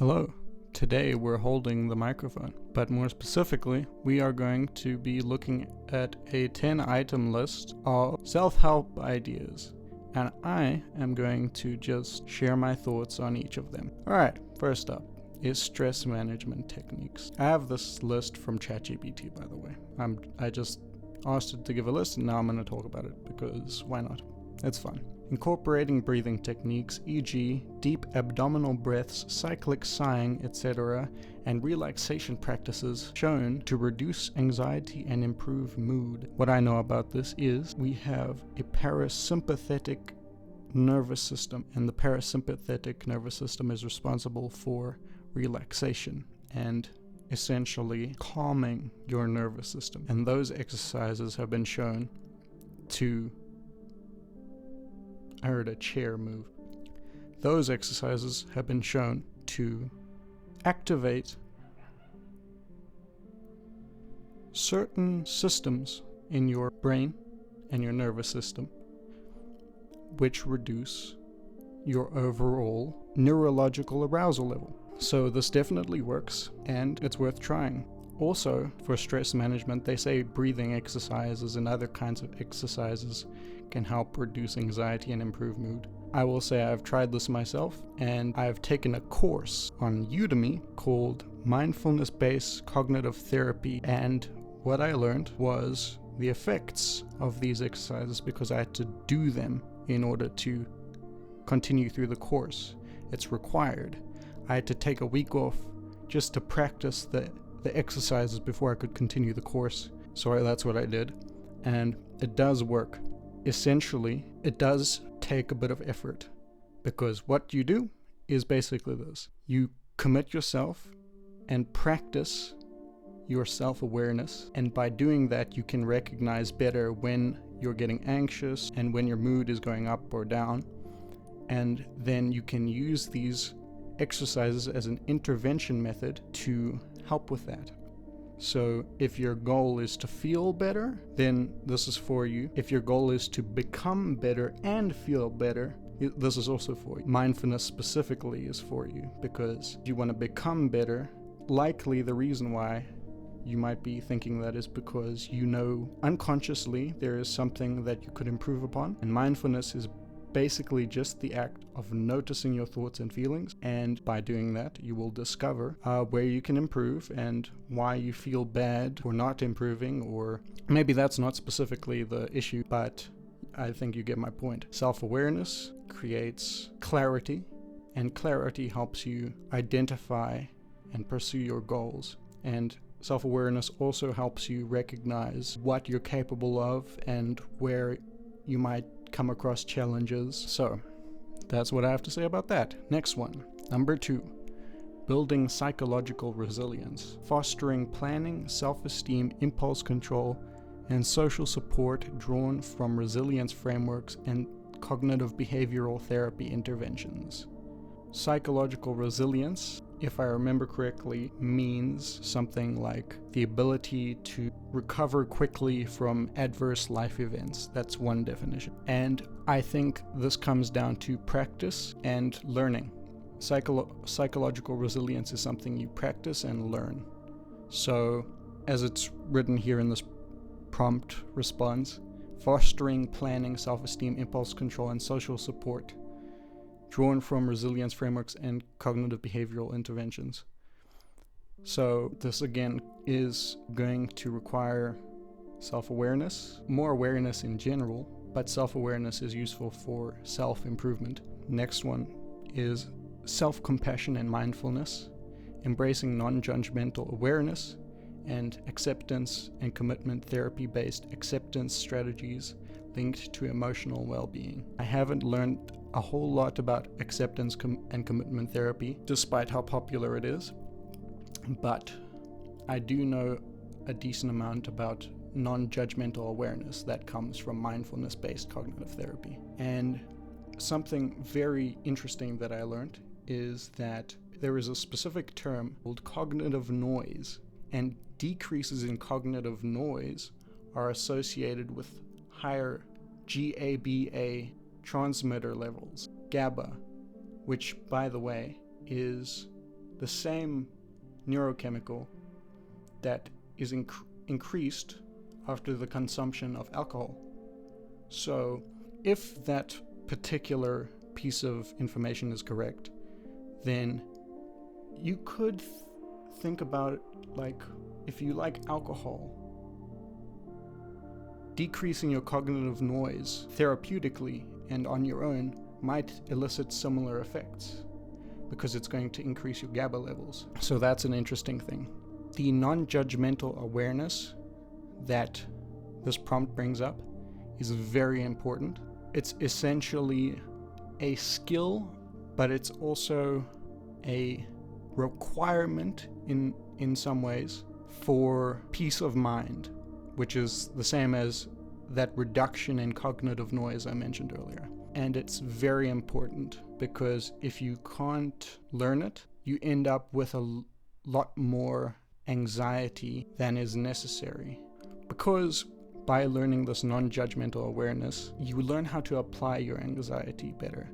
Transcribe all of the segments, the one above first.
Hello. Today we're holding the microphone, but more specifically, we are going to be looking at a 10-item list of self-help ideas, and I am going to just share my thoughts on each of them. Alright, first up is stress management techniques. I have this list from ChatGPT, by the way. I just asked it to give a list, and now I'm going to talk about it because why not? It's fun. Incorporating breathing techniques, e.g. deep abdominal breaths, cyclic sighing, etc., and relaxation practices shown to reduce anxiety and improve mood. What I know about this is we have a parasympathetic nervous system, and the parasympathetic nervous system is responsible for relaxation and essentially calming your nervous system. And those exercises have been shown to... I heard a chair move. Those exercises have been shown to activate certain systems in your brain and your nervous system, which reduce your overall neurological arousal level. So this definitely works, and it's worth trying. Also, for stress management, they say breathing exercises and other kinds of exercises can help reduce anxiety and improve mood. I will say I've tried this myself, and I've taken a course on Udemy called Mindfulness-Based Cognitive Therapy, and what I learned was the effects of these exercises because I had to do them in order to continue through the course. It's required. I had to take a week off just to practice the exercises before I could continue the course. So that's what I did, and it does work. Essentially, it does take a bit of effort, because what you do is basically this. You commit yourself and practice your self-awareness, and by doing that you can recognize better when you're getting anxious and when your mood is going up or down, and then you can use these exercises as an intervention method to help with that. So if your goal is to feel better, then this is for you. If your goal is to become better and feel better, this is also for you. Mindfulness specifically is for you because you want to become better. Likely the reason why you might be thinking that is because you know unconsciously there is something that you could improve upon, and mindfulness is basically just the act of noticing your thoughts and feelings, and by doing that you will discover where you can improve and why you feel bad for not improving, or maybe that's not specifically the issue, but I think you get my point. Self-awareness creates clarity, and clarity helps you identify and pursue your goals, and self-awareness also helps you recognize what you're capable of and where you might come across challenges. So that's what I have to say about that. Next one, number 2, building psychological resilience, fostering planning, self-esteem, impulse control, and social support drawn from resilience frameworks and cognitive behavioral therapy interventions. Psychological resilience, if I remember correctly, means something like the ability to recover quickly from adverse life events. That's one definition. And I think this comes down to practice and learning. Psychological resilience is something you practice and learn. So, as it's written here in this prompt response, fostering planning, self-esteem, impulse control, and social support drawn from resilience frameworks and cognitive behavioral interventions. So this again is going to require self-awareness, more awareness in general, but self-awareness is useful for self-improvement. Next one is self-compassion and mindfulness, embracing non-judgmental awareness, and acceptance and commitment therapy-based acceptance strategies linked to emotional well-being. I haven't learned a whole lot about acceptance and commitment therapy, despite how popular it is, but I do know a decent amount about non-judgmental awareness that comes from mindfulness-based cognitive therapy. And something very interesting that I learned is that there is a specific term called cognitive noise, and decreases in cognitive noise are associated with higher GABA transmitter levels, GABA, which, by the way, is the same neurochemical that is increased after the consumption of alcohol. So if that particular piece of information is correct, then you could think about it like, if you like alcohol, decreasing your cognitive noise therapeutically and on your own might elicit similar effects, because it's going to increase your GABA levels. So that's an interesting thing. The non-judgmental awareness that this prompt brings up is very important. It's essentially a skill, but it's also a requirement in some ways for peace of mind, which is the same as that reduction in cognitive noise I mentioned earlier. And it's very important, because if you can't learn it, you end up with a lot more anxiety than is necessary. Because by learning this non-judgmental awareness, you learn how to apply your anxiety better.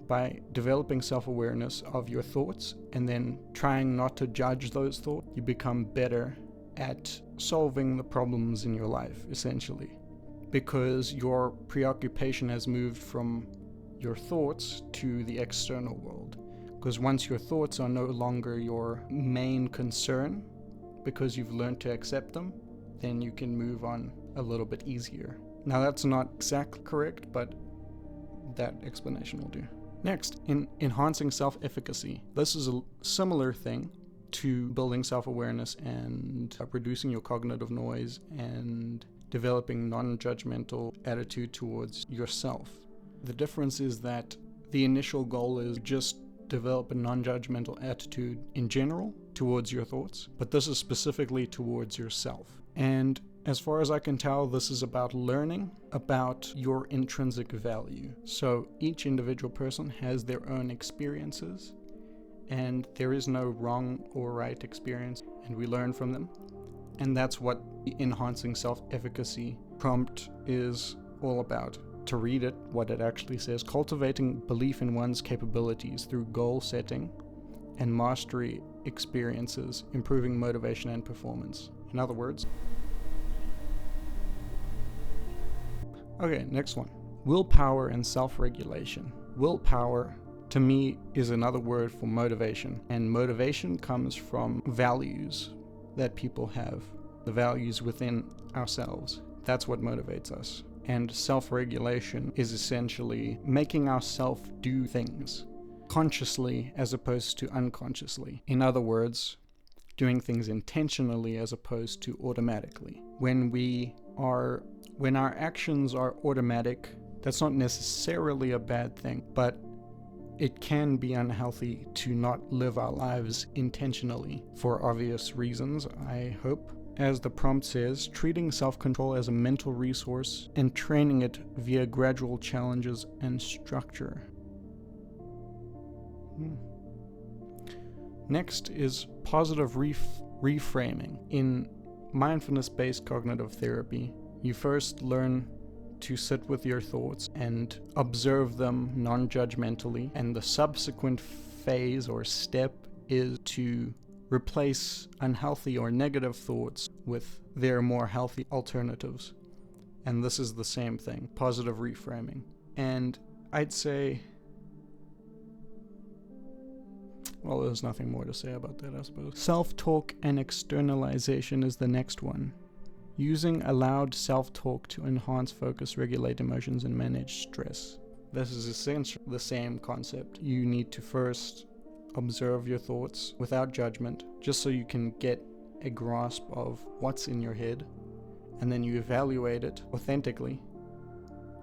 By developing self-awareness of your thoughts and then trying not to judge those thoughts, you become better at solving the problems in your life, essentially. Because your preoccupation has moved from your thoughts to the external world. Because once your thoughts are no longer your main concern, because you've learned to accept them, then you can move on a little bit easier. Now that's not exactly correct, but that explanation will do. Next, in enhancing self-efficacy. This is a similar thing to building self-awareness and reducing your cognitive noise and developing non-judgmental attitude towards yourself. The difference is that the initial goal is just develop a non-judgmental attitude in general towards your thoughts, but this is specifically towards yourself. And as far as I can tell, this is about learning about your intrinsic value. So each individual person has their own experiences, and there is no wrong or right experience, and we learn from them. And that's what the enhancing self-efficacy prompt is all about. To read it, what it actually says: cultivating belief in one's capabilities through goal setting and mastery experiences, improving motivation and performance. In other words, okay, next one. Willpower and self-regulation. Willpower, to me, is another word for motivation. And motivation comes from values that people have, the values within ourselves. That's what motivates us. And self-regulation is essentially making ourselves do things consciously as opposed to unconsciously. In other words, doing things intentionally as opposed to automatically. When our actions are automatic, that's not necessarily a bad thing, but it can be unhealthy to not live our lives intentionally for obvious reasons, I hope. As the prompt says, treating self-control as a mental resource and training it via gradual challenges and structure. Next is positive reframing. In mindfulness-based cognitive therapy, you first learn to sit with your thoughts and observe them non-judgmentally, and the subsequent phase or step is to replace unhealthy or negative thoughts with their more healthy alternatives. And this is the same thing, positive reframing. And I'd say, well, there's nothing more to say about that, I suppose. Self-talk and externalization is the next one. Using allowed self-talk to enhance focus, regulate emotions, and manage stress. This is essentially the same concept. You need to first observe your thoughts without judgment, just so you can get a grasp of what's in your head, and then you evaluate it authentically.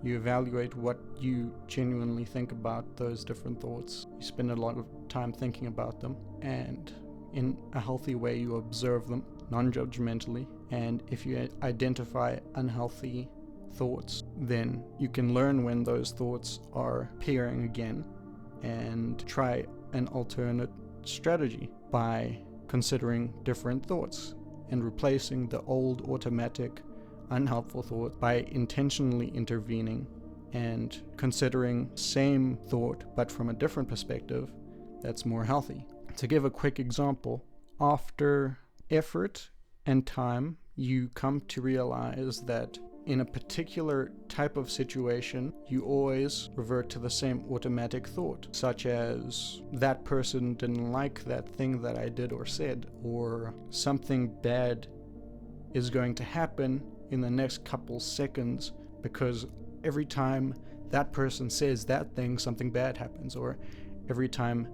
You evaluate what you genuinely think about those different thoughts. You spend a lot of time thinking about them, and in a healthy way you observe them non-judgmentally. And if you identify unhealthy thoughts, then you can learn when those thoughts are appearing again and try an alternate strategy by considering different thoughts and replacing the old automatic unhelpful thought by intentionally intervening and considering same thought but from a different perspective that's more healthy. To give a quick example, after effort and time, you come to realize that in a particular type of situation, you always revert to the same automatic thought, such as, that person didn't like that thing that I did or said, or something bad is going to happen in the next couple seconds because every time that person says that thing, something bad happens, or every time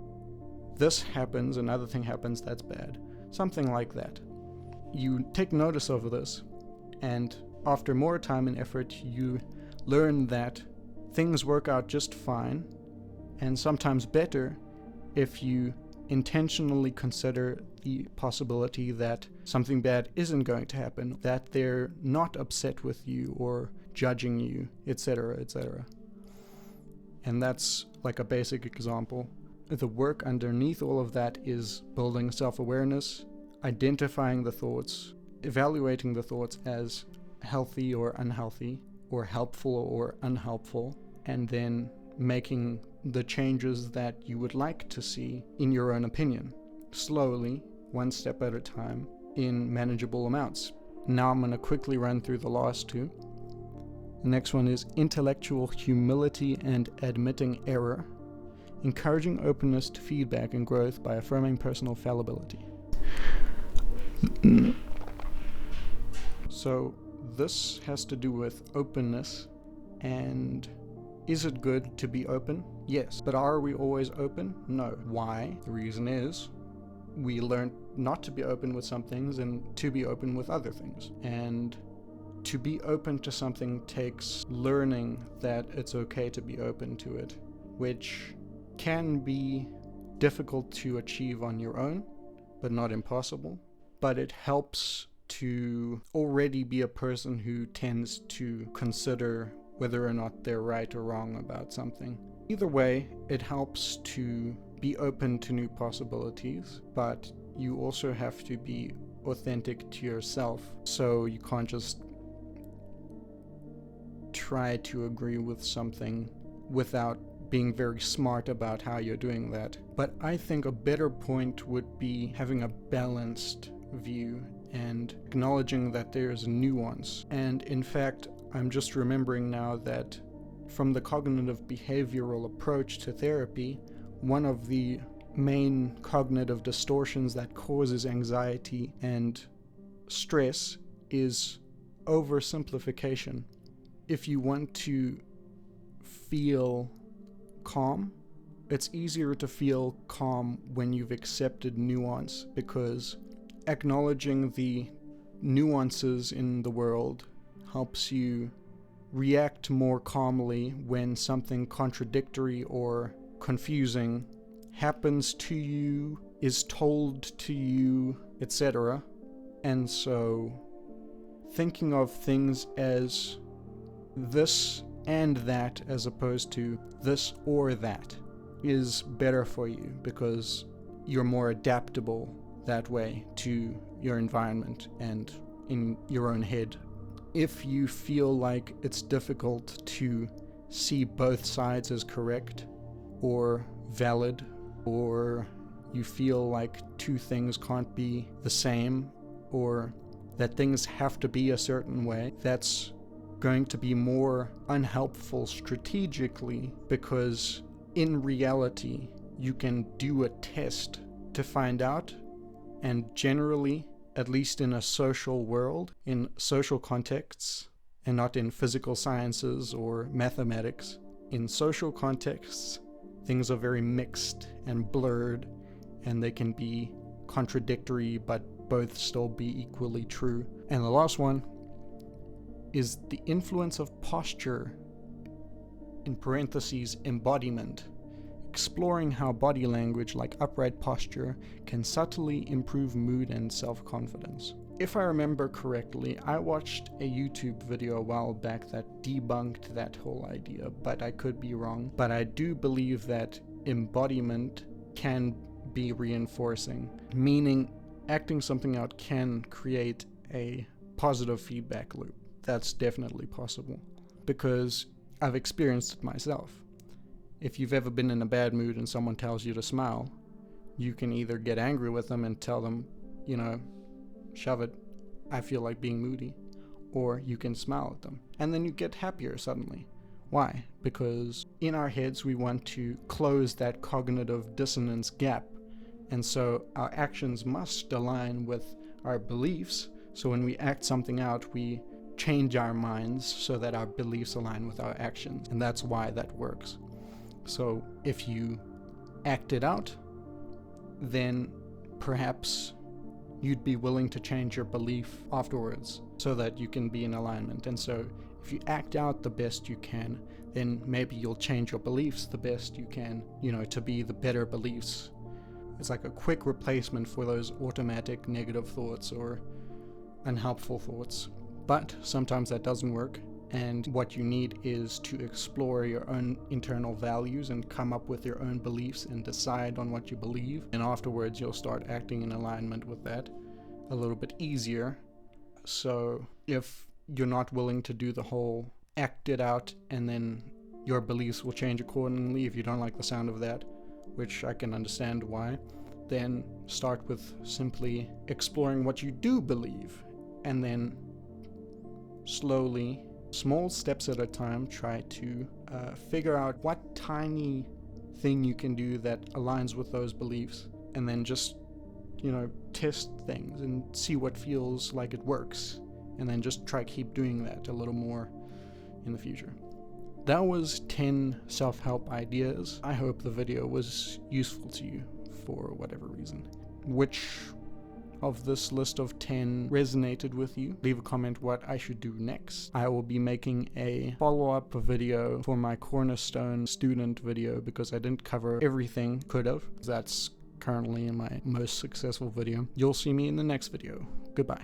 this happens, another thing happens that's bad. Something like that. You take notice of this, and after more time and effort, you learn that things work out just fine, and sometimes better, if you intentionally consider the possibility that something bad isn't going to happen, that they're not upset with you or judging you, etc., etc. And that's like a basic example. The work underneath all of that is building self-awareness, identifying the thoughts, evaluating the thoughts as healthy or unhealthy, or helpful or unhelpful, and then making the changes that you would like to see in your own opinion, slowly, one step at a time, in manageable amounts. Now I'm going to quickly run through the last two. The next one is intellectual humility and admitting error, encouraging openness to feedback and growth by affirming personal fallibility. So this has to do with openness, and is it good to be open? Yes. But are we always open? No. Why? The reason is we learn not to be open with some things and to be open with other things. And to be open to something takes learning that it's okay to be open to it, which can be difficult to achieve on your own, but not impossible. But it helps to already be a person who tends to consider whether or not they're right or wrong about something. Either way, it helps to be open to new possibilities, but you also have to be authentic to yourself, so you can't just try to agree with something without being very smart about how you're doing that. But I think a better point would be having a balanced view and acknowledging that there's nuance. And in fact, I'm just remembering now that from the cognitive behavioral approach to therapy, one of the main cognitive distortions that causes anxiety and stress is oversimplification. If you want to feel calm, it's easier to feel calm when you've accepted nuance, because acknowledging the nuances in the world helps you react more calmly when something contradictory or confusing happens to you, is told to you, etc. And so thinking of things as this and that as opposed to this or that is better for you, because you're more adaptable that way to your environment and in your own head. If you feel like it's difficult to see both sides as correct or valid, or you feel like two things can't be the same, or that things have to be a certain way, that's going to be more unhelpful strategically, because in reality you can do a test to find out, and generally, at least in a social world, in social contexts, and not in physical sciences or mathematics, in social contexts, things are very mixed and blurred, and they can be contradictory but both still be equally true. And the last one is the influence of posture, in parentheses, embodiment, exploring how body language like upright posture can subtly improve mood and self-confidence. If I remember correctly, I watched a YouTube video a while back that debunked that whole idea, but I could be wrong. But I do believe that embodiment can be reinforcing, meaning acting something out can create a positive feedback loop. That's definitely possible, because I've experienced it myself. If you've ever been in a bad mood and someone tells you to smile, You can either get angry with them and tell them, you know, shove it, I feel like being moody. Or you can smile at them. And then you get happier suddenly. Why? Because in our heads we want to close that cognitive dissonance gap. And so our actions must align with our beliefs. So when we act something out, we change our minds so that our beliefs align with our actions. And that's why that works. So if you act it out, then perhaps you'd be willing to change your belief afterwards so that you can be in alignment. And so if you act out the best you can, then maybe you'll change your beliefs the best you can, you know, to be the better beliefs. It's like a quick replacement for those automatic negative thoughts or unhelpful thoughts. But sometimes that doesn't work, and what you need is to explore your own internal values and come up with your own beliefs and decide on what you believe. And afterwards you'll start acting in alignment with that a little bit easier. So if you're not willing to do the whole act it out and then your beliefs will change accordingly, if you don't like the sound of that, which I can understand why, then start with simply exploring what you do believe, and then slowly, small steps at a time, try to figure out what tiny thing you can do that aligns with those beliefs, and then just, you know, test things and see what feels like it works, and then just try keep doing that a little more in the future. That was 10 self-help ideas. I hope the video was useful to you for whatever reason. Which of this list of 10 resonated with you? Leave a comment what I should do next. I will be making a follow-up video for my Cornerstone student video because I didn't cover everything could have. That's currently in my most successful video. You'll see me in the next video. Goodbye.